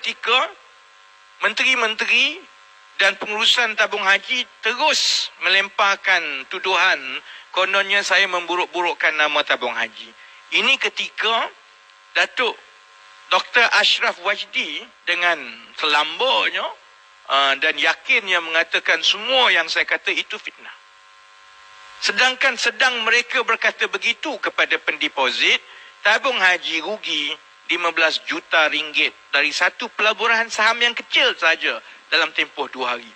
ketika menteri-menteri dan pengurusan tabung haji terus melemparkan tuduhan kononnya saya memburuk-burukkan nama tabung haji. Ini ketika Datuk Dr. Ashraf Wajdi dengan selambanya dan yakinnya mengatakan semua yang saya kata itu fitnah. Sedangkan sedang mereka berkata begitu kepada pendeposit, tabung haji rugi 15 juta ringgit dari satu pelaburan saham yang kecil saja dalam tempoh 2 hari.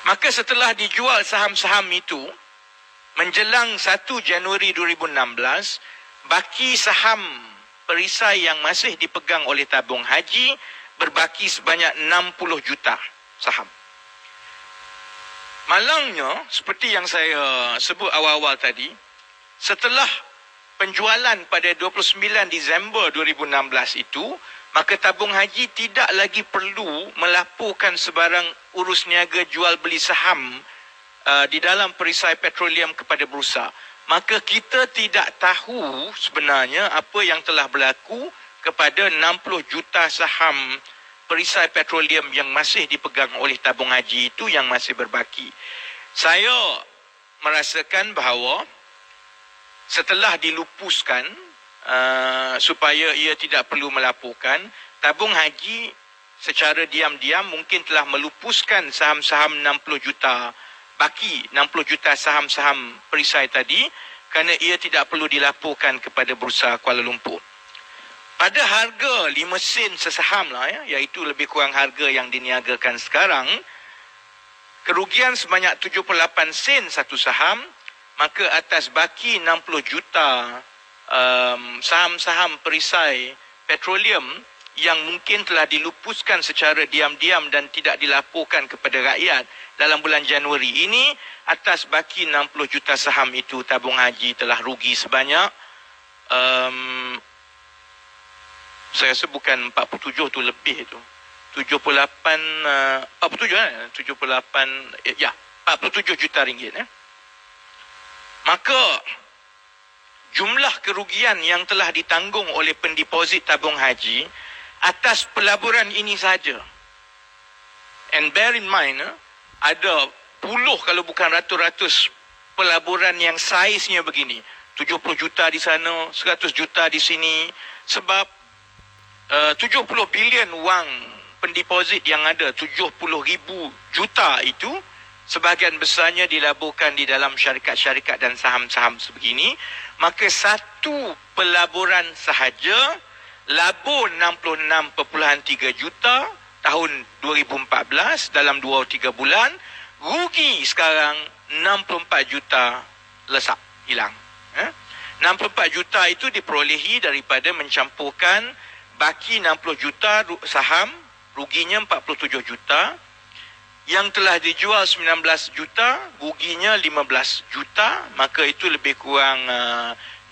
Maka setelah dijual saham-saham itu, menjelang 1 Januari 2016, baki saham perisai yang masih dipegang oleh tabung haji berbaki sebanyak 60 juta saham. Malangnya, seperti yang saya sebut awal-awal tadi, setelah penjualan pada 29 Disember 2016 itu, maka tabung haji tidak lagi perlu melaporkan sebarang urus niaga jual beli saham di dalam perisai petroleum kepada bursa. Maka kita tidak tahu sebenarnya apa yang telah berlaku kepada 60 juta saham perisai petroleum yang masih dipegang oleh tabung haji itu yang masih berbaki. Saya merasakan bahawa setelah dilupuskan supaya ia tidak perlu melaporkan, tabung haji secara diam-diam mungkin telah melupuskan saham-saham 60 juta, baki 60 juta saham-saham perisai tadi kerana ia tidak perlu dilaporkan kepada Bursa Kuala Lumpur. Pada harga 5 sen sesaham lah iaitu lebih kurang harga yang diniagakan sekarang, kerugian sebanyak 78 sen satu saham, maka atas baki 60 juta saham-saham perisai petroleum yang mungkin telah dilupuskan secara diam-diam dan tidak dilaporkan kepada rakyat dalam bulan Januari ini, atas baki 60 juta saham itu tabung haji telah rugi sebanyak saya rasa bukan 47 tu lebih tu. 47 juta ringgit Maka jumlah kerugian yang telah ditanggung oleh pendeposit tabung haji atas pelaburan ini saja. And bear in mind, ada puluh kalau bukan ratus-ratus pelaburan yang saiznya begini. 70 juta di sana, 100 juta di sini. Sebab 70 bilion wang pendeposit yang ada, 70,000 juta itu, sebahagian besarnya dilaburkan di dalam syarikat-syarikat dan saham-saham sebegini. Maka satu pelaburan sahaja labur 66.3 juta tahun 2014 dalam 2-3 bulan, rugi sekarang 64 juta lesak, hilang. 64 juta itu diperolehi daripada mencampurkan baki 60 juta saham, ruginya 47 juta, yang telah dijual 19 juta, ruginya 15 juta, maka itu lebih kurang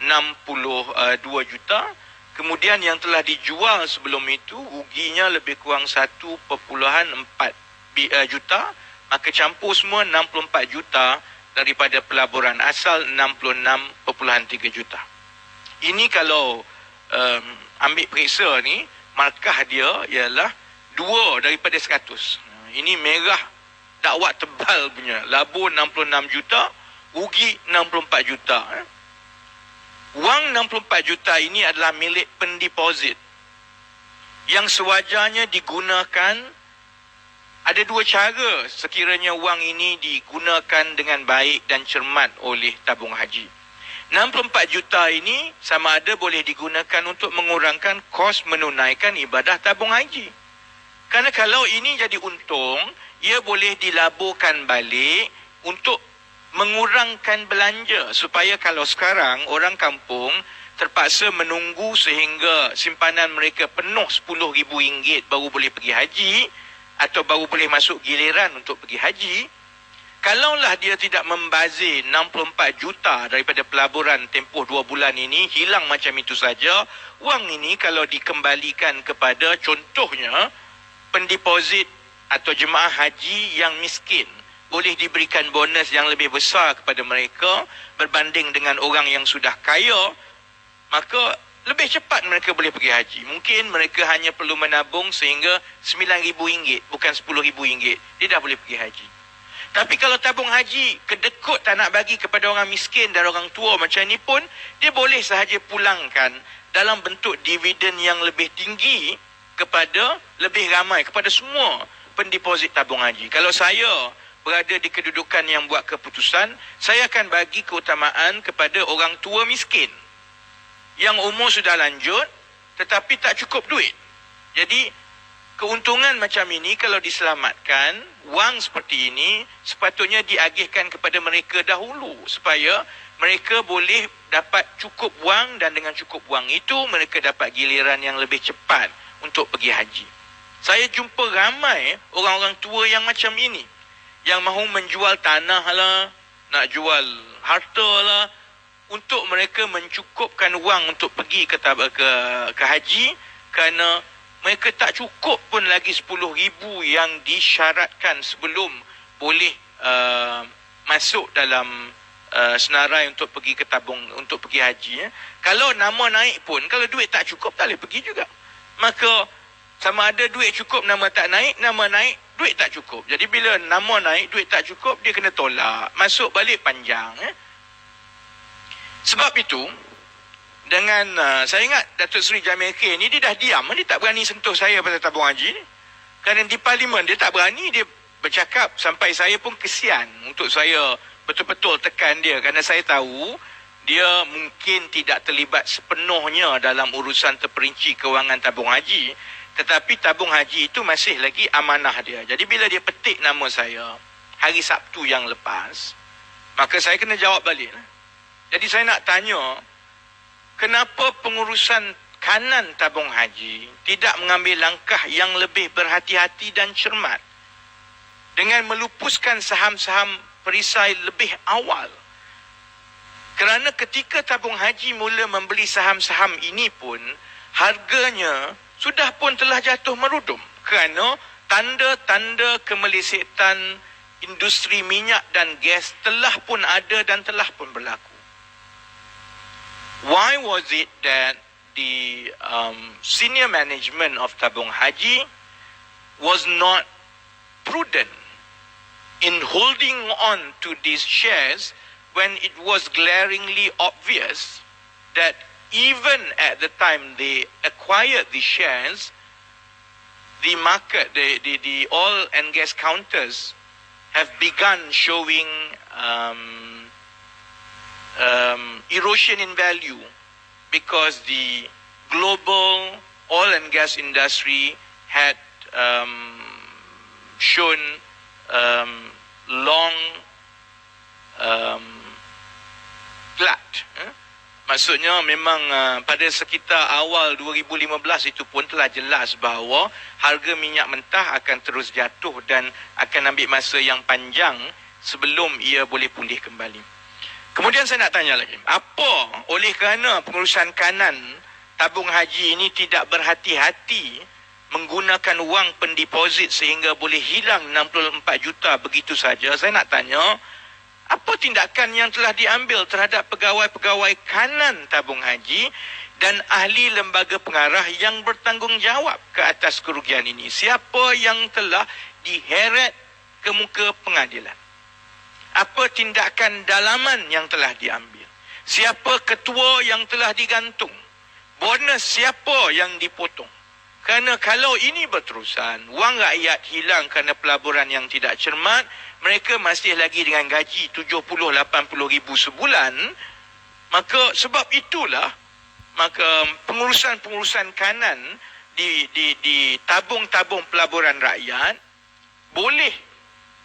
62 juta. Kemudian yang telah dijual sebelum itu, ruginya lebih kurang 1.4 juta, maka campur semua 64 juta daripada pelaburan asal 66.3 juta. Ini kalau ambil periksa ni, markah dia ialah 2 daripada 100. Ini merah dakwat tebal punya. Labur 66 juta, rugi 64 juta. Wang 64 juta ini adalah milik pendeposit yang sewajarnya digunakan. Ada 2 cara sekiranya wang ini digunakan dengan baik dan cermat oleh tabung haji. 64 juta ini sama ada boleh digunakan untuk mengurangkan kos menunaikan ibadah tabung haji. Kerana kalau ini jadi untung, ia boleh dilaburkan balik untuk mengurangkan belanja. Supaya kalau sekarang orang kampung terpaksa menunggu sehingga simpanan mereka penuh RM10,000 baru boleh pergi haji, atau baru boleh masuk giliran untuk pergi haji. Kalaulah dia tidak membazir 64 juta daripada pelaburan tempoh 2 bulan ini, hilang macam itu saja, wang ini kalau dikembalikan kepada contohnya pendeposit atau jemaah haji yang miskin, boleh diberikan bonus yang lebih besar kepada mereka berbanding dengan orang yang sudah kaya, maka lebih cepat mereka boleh pergi haji. Mungkin mereka hanya perlu menabung sehingga RM9,000, bukan RM10,000. Dia dah boleh pergi haji. Tapi kalau tabung haji kedekut tak nak bagi kepada orang miskin dan orang tua macam ni pun, dia boleh sahaja pulangkan dalam bentuk dividen yang lebih tinggi kepada lebih ramai, kepada semua pendeposit tabung haji. Kalau saya berada di kedudukan yang buat keputusan, saya akan bagi keutamaan kepada orang tua miskin yang umur sudah lanjut tetapi tak cukup duit. Jadi keuntungan macam ini kalau diselamatkan, wang seperti ini sepatutnya diagihkan kepada mereka dahulu supaya mereka boleh dapat cukup wang, dan dengan cukup wang itu mereka dapat giliran yang lebih cepat untuk pergi haji. Saya jumpa ramai orang-orang tua yang macam ini, yang mahu menjual tanah lah, nak jual harta lah, untuk mereka mencukupkan wang untuk pergi ke haji, kerana mereka tak cukup pun lagi RM10,000 yang disyaratkan sebelum boleh masuk dalam senarai untuk pergi ke tabung, untuk pergi haji. Kalau nama naik pun, kalau duit tak cukup tak boleh pergi juga. Maka sama ada duit cukup, nama tak naik, nama naik, duit tak cukup. Jadi bila nama naik, duit tak cukup, dia kena tolak. Masuk balik panjang. Sebab itu, dengan saya ingat Datuk Seri Jamil K ni, dia dah diam. Dia tak berani sentuh saya pasal tabung haji ni. Kerana di parlimen dia tak berani, dia bercakap sampai saya pun kesian untuk saya betul-betul tekan dia. Kerana saya tahu dia mungkin tidak terlibat sepenuhnya dalam urusan terperinci kewangan tabung haji. Tetapi tabung haji itu masih lagi amanah dia. Jadi bila dia petik nama saya hari Sabtu yang lepas, maka saya kena jawab balik. Jadi saya nak tanya, kenapa pengurusan kanan tabung haji tidak mengambil langkah yang lebih berhati-hati dan cermat dengan melupuskan saham-saham perisai lebih awal? Kerana ketika tabung haji mula membeli saham-saham ini pun, harganya sudah pun telah jatuh merudum kerana tanda-tanda kemelesetan industri minyak dan gas telah pun ada dan telah pun berlaku. Why was it that the senior management of Tabung Haji was not prudent in holding on to these shares when it was glaringly obvious that even at the time they acquired the shares, the market, the oil and gas counters have begun showing erosion in value because the global oil and gas industry had shown long glut. Maksudnya memang pada sekitar awal 2015 itu pun telah jelas bahawa harga minyak mentah akan terus jatuh dan akan ambil masa yang panjang sebelum ia boleh pulih kembali. Kemudian saya nak tanya lagi, apa oleh kerana pengurusan kanan tabung haji ini tidak berhati-hati menggunakan wang pendeposit sehingga boleh hilang 64 juta begitu saja? Saya nak tanya, apa tindakan yang telah diambil terhadap pegawai-pegawai kanan tabung haji dan ahli lembaga pengarah yang bertanggungjawab ke atas kerugian ini? Siapa yang telah diheret ke muka pengadilan? Apa tindakan dalaman yang telah diambil? Siapa ketua yang telah digantung? Bonus siapa yang dipotong? Kerana kalau ini berterusan, wang rakyat hilang kerana pelaburan yang tidak cermat, mereka masih lagi dengan gaji 70-80 ribu sebulan, maka sebab itulah maka pengurusan-pengurusan kanan di tabung-tabung pelaburan rakyat boleh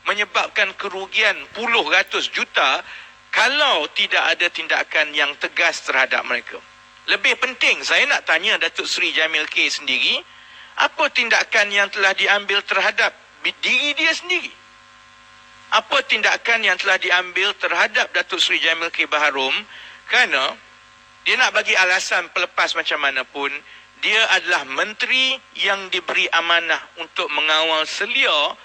menyebabkan kerugian puluh ratus juta kalau tidak ada tindakan yang tegas terhadap mereka. Lebih penting, saya nak tanya Datuk Seri Jamil K sendiri, apa tindakan yang telah diambil terhadap diri dia sendiri? Apa tindakan yang telah diambil terhadap Datuk Seri Jamil K Baharom? Kerana dia nak bagi alasan pelepas macam mana pun, dia adalah menteri yang diberi amanah untuk mengawal selia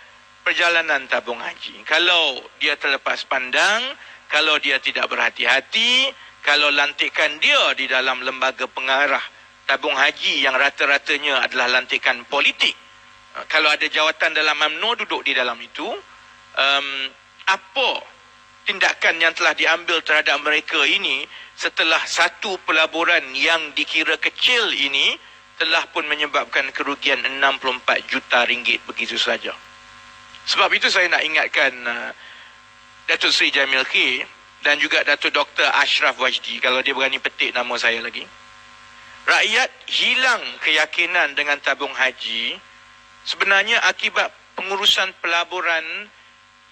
perjalanan tabung haji. Kalau dia terlepas pandang, kalau dia tidak berhati-hati, kalau lantikan dia di dalam lembaga pengarah tabung haji yang rata-ratanya adalah lantikan politik. Kalau ada jawatan dalam UMNO duduk di dalam itu, apa tindakan yang telah diambil terhadap mereka ini setelah satu pelaburan yang dikira kecil ini telah pun menyebabkan kerugian 64 juta ringgit begitu saja. Sebab itu saya nak ingatkan Datuk Seri Jamil K dan juga Datuk Dr. Ashraf Wajdi, kalau dia berani petik nama saya lagi. Rakyat hilang keyakinan dengan tabung haji sebenarnya akibat pengurusan pelaburan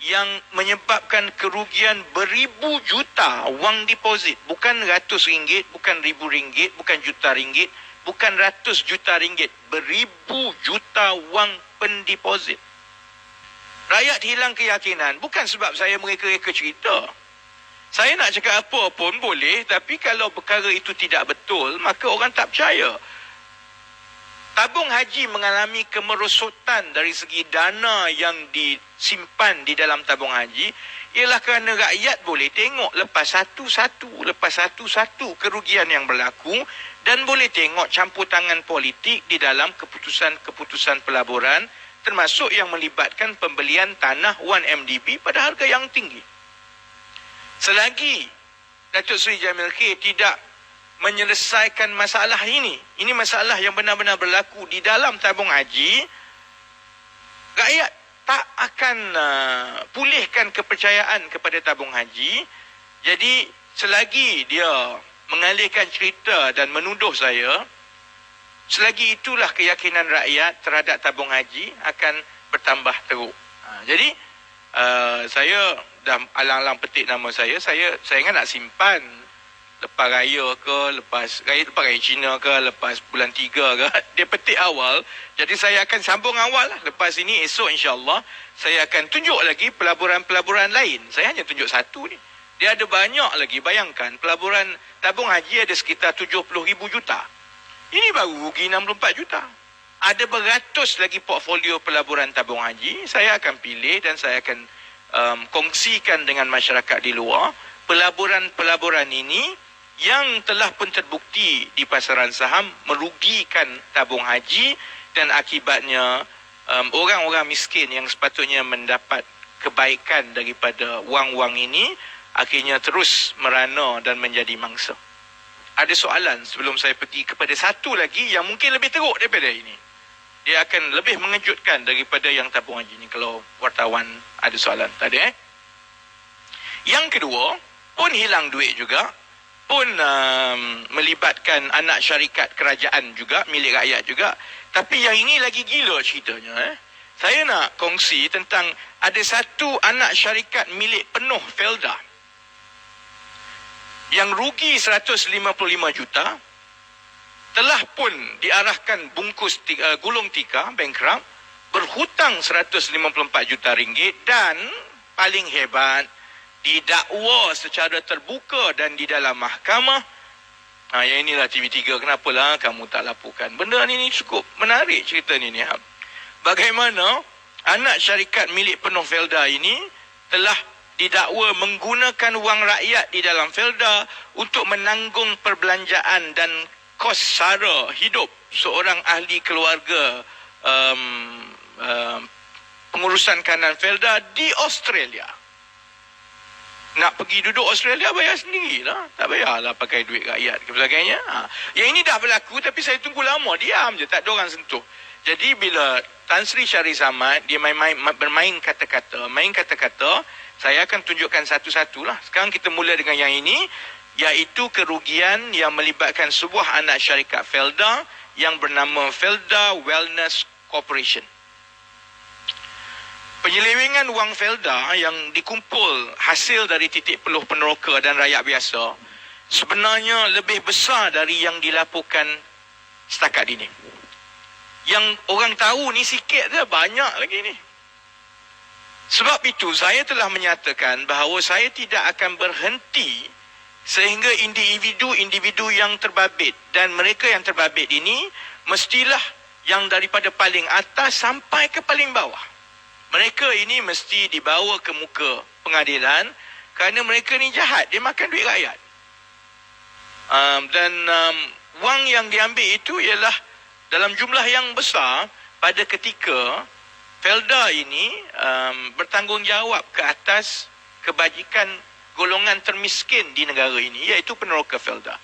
yang menyebabkan kerugian beribu juta wang deposit. Bukan ratus ringgit, bukan ribu ringgit, bukan juta ringgit, bukan ratus juta ringgit. Beribu juta wang pendeposit. Rakyat hilang keyakinan bukan sebab saya mereka-reka cerita. Saya nak cakap apa pun boleh, tapi kalau perkara itu tidak betul, maka orang tak percaya. Tabung haji mengalami kemerosotan dari segi dana yang disimpan di dalam tabung haji ialah kerana rakyat boleh tengok lepas satu-satu kerugian yang berlaku dan boleh tengok campur tangan politik di dalam keputusan-keputusan pelaburan termasuk yang melibatkan pembelian tanah 1MDB pada harga yang tinggi. Selagi Datuk Seri Jamil K tidak menyelesaikan masalah ini masalah yang benar-benar berlaku di dalam tabung haji, rakyat tak akan pulihkan kepercayaan kepada tabung haji. Jadi selagi dia mengalihkan cerita dan menuduh saya, selagi itulah keyakinan rakyat terhadap tabung haji akan bertambah teruk. Jadi saya dah alang-alang petik nama saya ingat nak simpan lepas raya ke, lepas raya Cina ke, lepas bulan 3 ke, dia petik awal. Jadi saya akan sambung awal lah. Lepas ini esok insyaAllah saya akan tunjuk lagi pelaburan-pelaburan lain. Saya hanya tunjuk satu ni. Dia ada banyak lagi. Bayangkan pelaburan tabung haji ada sekitar 70,000 juta. Ini baru rugi 64 juta. Ada beratus lagi portfolio pelaburan tabung haji. Saya akan pilih dan saya akan kongsikan dengan masyarakat di luar pelaburan-pelaburan ini yang telah pun terbukti di pasaran saham merugikan tabung haji dan akibatnya orang-orang miskin yang sepatutnya mendapat kebaikan daripada wang-wang ini akhirnya terus merana dan menjadi mangsa. Ada soalan sebelum saya pergi kepada satu lagi yang mungkin lebih teruk daripada ini. Dia akan lebih mengejutkan daripada yang tabung haji ni kalau wartawan ada soalan. Tak ada Yang kedua, pun hilang duit juga, pun melibatkan anak syarikat kerajaan juga, milik rakyat juga. Tapi yang ini lagi gila ceritanya. Saya nak kongsi tentang ada satu anak syarikat milik penuh Felda yang rugi 155 juta, telah pun diarahkan bungkus gulung tikar, bankrupt, berhutang 154 juta ringgit dan paling hebat, didakwa secara terbuka dan di dalam mahkamah. Yang inilah TV3, kenapalah kamu tak laporkan? Benda ni cukup menarik cerita ni. Bagaimana anak syarikat milik penuh Felda ini telah didakwa menggunakan wang rakyat di dalam Felda untuk menanggung perbelanjaan dan kos sara hidup seorang ahli keluarga pengurusan kanan Felda di Australia. Nak pergi duduk Australia bayar sendirilah. Tak payahlah pakai duit rakyat ke sebagainya. Yang ini dah berlaku tapi saya tunggu lama. Diam je. Tak ada orang sentuh. Jadi bila Tan Sri Syarif Ahmad dia bermain kata-kata. Main kata-kata. Saya akan tunjukkan satu-satulah. Sekarang kita mula dengan yang ini. Iaitu kerugian yang melibatkan sebuah anak syarikat Felda yang bernama Felda Wellness Corporation. Penyelewengan wang Felda yang dikumpul hasil dari titik peluh peneroka dan rakyat biasa sebenarnya lebih besar dari yang dilaporkan setakat ini. Yang orang tahu ni sikit je, banyak lagi ni. Sebab itu saya telah menyatakan bahawa saya tidak akan berhenti sehingga individu-individu yang terbabit dan mereka yang terbabit ini mestilah yang daripada paling atas sampai ke paling bawah. Mereka ini mesti dibawa ke muka pengadilan kerana mereka ni jahat. Dia makan duit rakyat. Dan wang yang diambil itu ialah dalam jumlah yang besar pada ketika Felda ini bertanggungjawab ke atas kebajikan golongan termiskin di negara ini, iaitu peneroka Felda.